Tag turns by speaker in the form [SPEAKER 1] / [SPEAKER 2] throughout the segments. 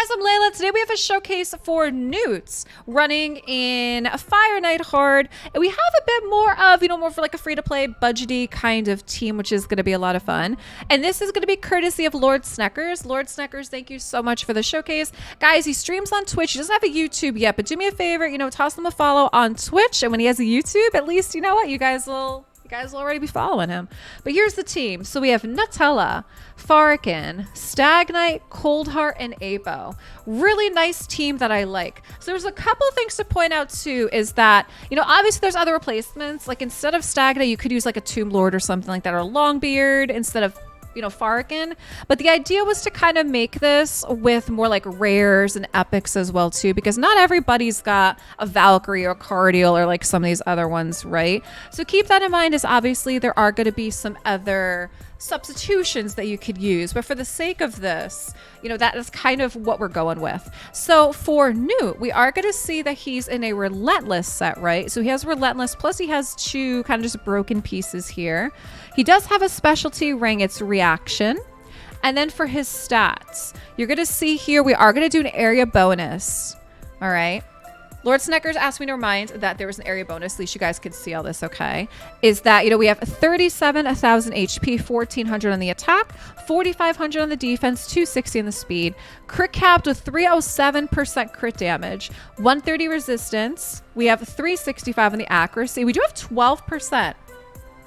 [SPEAKER 1] guys, I'm Leila. Today we have a showcase for Gnut running in FireKnight hard, and we have a bit more of, more for like a free-to-play budgety kind of team, which is going to be a lot of fun. And this is going to be courtesy of Lord Sneckers. Lord Sneckers, thank you so much for the showcase. Guys, he streams on Twitch. He doesn't have a YouTube yet, but do me a favor, toss him a follow on Twitch, and when he has a YouTube, at least, you know what, you guys will already be following him. But here's the team. So we have Nutella, Farkin, Stagnite, Coldheart, and Apo. Really nice team that I like. So there's a couple of things to point out too, is that, obviously there's other replacements. Like instead of Stagnite, you could use like a Tomb Lord or something like that, or Longbeard instead of Farkin. But the idea was to kind of make this with more like rares and epics as well too, because not everybody's got a Valkyrie or Cardial or like some of these other ones, right? So keep that in mind, as obviously there are going to be some other substitutions that you could use, but for the sake of this, that is kind of what we're going with. So for Gnut, we are going to see that he's in a Relentless set, right? So he has Relentless, plus he has two kind of just broken pieces here. He does have a specialty ring, it's Reaction. And then for his stats, you're going to see here, we are going to do an area bonus. All right. Lord Sneckers asked me to remind that there was an area bonus. At least you guys could see all this, okay? Is that, we have 37,000 HP, 1,400 on the attack, 4,500 on the defense, 260 on the speed. Crit capped with 307% crit damage, 130 resistance. We have 365 on the accuracy. We do have 12%.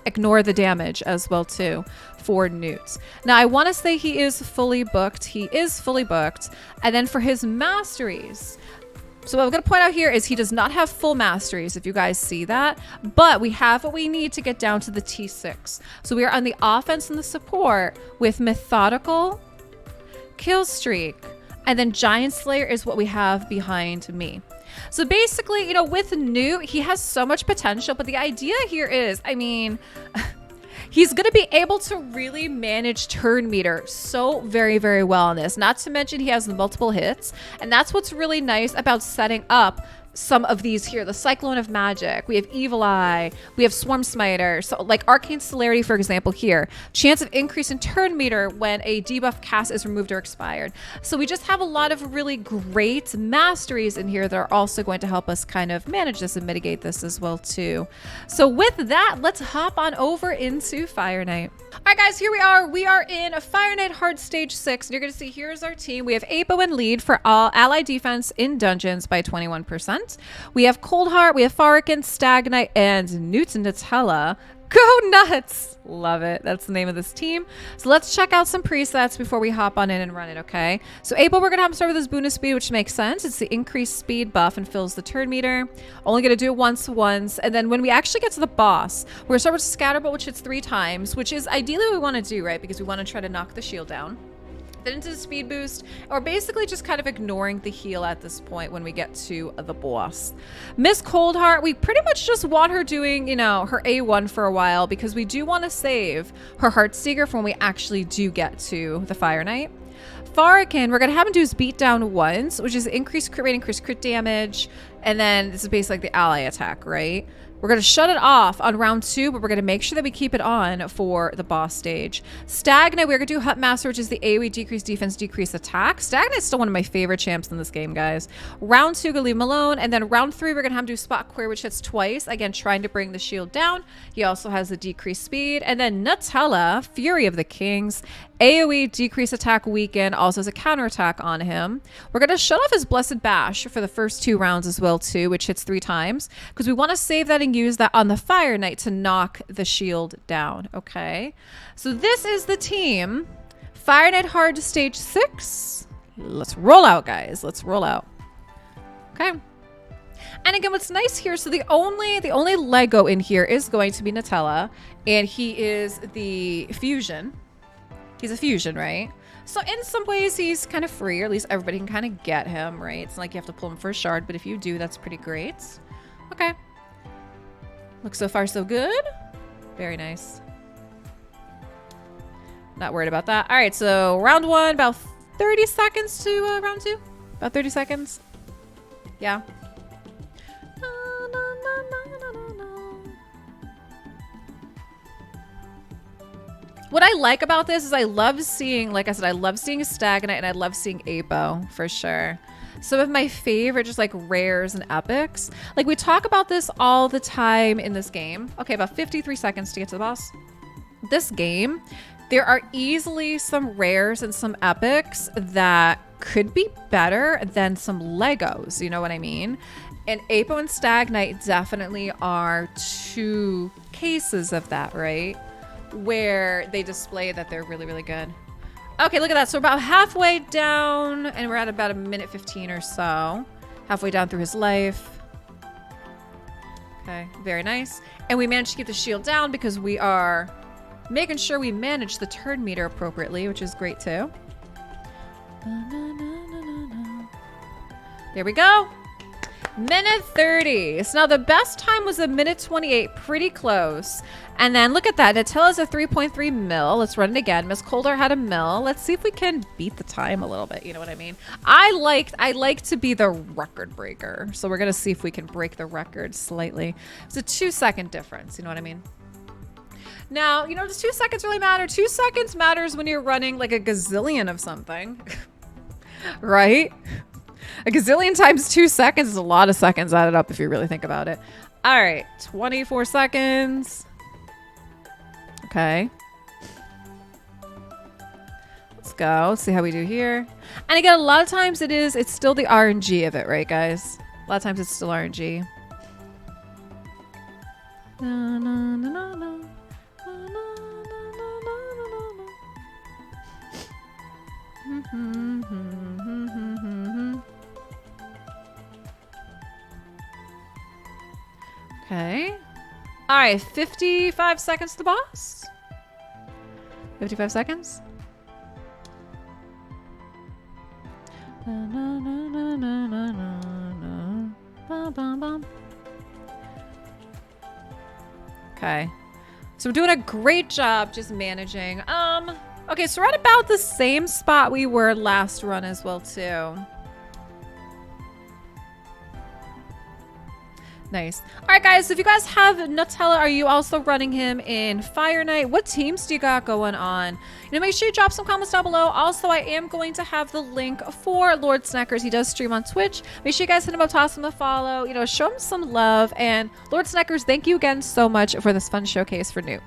[SPEAKER 1] Ignore the damage as well too for Gnut. Now I want to say he is fully booked. He is fully booked. And then for his masteries, so what I'm going to point out here is he does not have full masteries, if you guys see that, but we have what we need to get down to the T6. So we are on the offense and the support with Methodical, Kill Streak, and then Giant Slayer is what we have behind me. So basically, with Gnut, he has so much potential, but the idea here is, he's going to be able to really manage turn meter so very, very well on this. Not to mention he has the multiple hits. And that's what's really nice about setting up some of these here. The Cyclone of Magic. We have Evil Eye. We have Swarm Smiter. So like Arcane Celerity, for example, here. Chance of increase in turn meter when a debuff cast is removed or expired. So we just have a lot of really great masteries in here that are also going to help us kind of manage this and mitigate this as well too. So with that, let's hop on over into FireKnight. All right, guys, here we are. We are in a FireKnight Hard Stage 6. And you're going to see here's our team. We have Apo in lead for all ally defense in dungeons by 21%. We have Coldheart, we have Farkin, Stagnite, and Gnut and Nutella. Go nuts! Love it. That's the name of this team. So let's check out some presets before we hop on in and run it, okay? So Apo, we're going to have him start with his bonus speed, which makes sense. It's the increased speed buff and fills the turn meter. Only going to do it once. And then when we actually get to the boss, we're going to start with Scatterbolt, which hits 3 times, which is ideally what we want to do, right? Because we want to try to knock the shield down. Then into the speed boost, or basically just kind of ignoring the heal at this point when we get to the boss. Miss Coldheart, we pretty much just want her doing, her A1 for a while, because we do want to save her Heartseeker for when we actually do get to the FireKnight. Farkin, we're going to have him do his beatdown once, which is increased crit rate, increased crit damage, and then this is basically like the ally attack, right? We're going to shut it off on round 2, but we're going to make sure that we keep it on for the boss stage. Stagnite, we're going to do Hut Master, which is the AoE decrease defense, decrease attack. Stagnite is still one of my favorite champs in this game, guys. Round 2, going to leave him alone. And then round 3, we're going to have him do Spot Queer, which hits twice. Again, trying to bring the shield down. He also has the decreased speed. And then Nutella, Fury of the Kings. AoE decrease attack weaken, also has a counterattack on him. We're going to shut off his Blessed Bash for the first 2 rounds as well too, which hits 3 times, because we want to save that and use that on the FireKnight to knock the shield down, okay? So this is the team. FireKnight Hard Stage 6. Let's roll out, guys. Let's roll out. Okay. And again, what's nice here, so the only Lego in here is going to be Nutella, and he is the fusion. He's a fusion, right? So in some ways, he's kind of free, or at least everybody can kind of get him, right? It's not like you have to pull him for a shard, but if you do, that's pretty great. Okay. Looks so far so good. Very nice. Not worried about that. All right, so round 1, about 30 seconds to round 2. About 30 seconds. Yeah. What I like about this is I love seeing, like I said, I love seeing Stagnite and I love seeing Apo for sure. Some of my favorite just like rares and epics. Like we talk about this all the time in this game. Okay, about 53 seconds to get to the boss. This game, there are easily some rares and some epics that could be better than some Legos, you know what I mean? And Apo and Stagnite definitely are two cases of that, right? Where they display that they're really, really good. Okay, look at that. So we're about halfway down and we're at about a minute 15 or so. Halfway down through his life. Okay, very nice. And we managed to keep the shield down because we are making sure we manage the turn meter appropriately, which is great too. There we go. Minute 30. So now the best time was a minute 28, pretty close. And then look at that. Natella's a 3.3 mil. Let's run it again. Miss Coulter had a mil. Let's see if we can beat the time a little bit. You know what I mean? I like to be the record breaker. So we're going to see if we can break the record slightly. It's a 2-second difference. You know what I mean? Now, you know, does 2 seconds really matter? 2 seconds matters when you're running like a gazillion of something. Right? A gazillion times 2 seconds is a lot of seconds added up if you really think about it. All right, 24 seconds. Okay. Let's go. Let's see how we do here. And again, a lot of times it's still the RNG of it, right, guys? A lot of times it's still RNG. Na, na, na, na, na. Okay. All right, 55 seconds to the boss. 55 seconds. Okay. So we're doing a great job just managing. Okay, so we're at about the same spot we were last run as well, too. Nice. All right, guys, so if you guys have Nutella, are you also running him in FireKnight? What teams do you got going on? You know, make sure you drop some comments down below. Also, I am going to have the link for Lord Snackers. He does stream on Twitch. Make sure you guys hit him up, toss him a follow, you know, show him some love. And Lord Snackers, thank you again so much for this fun showcase for Gnut.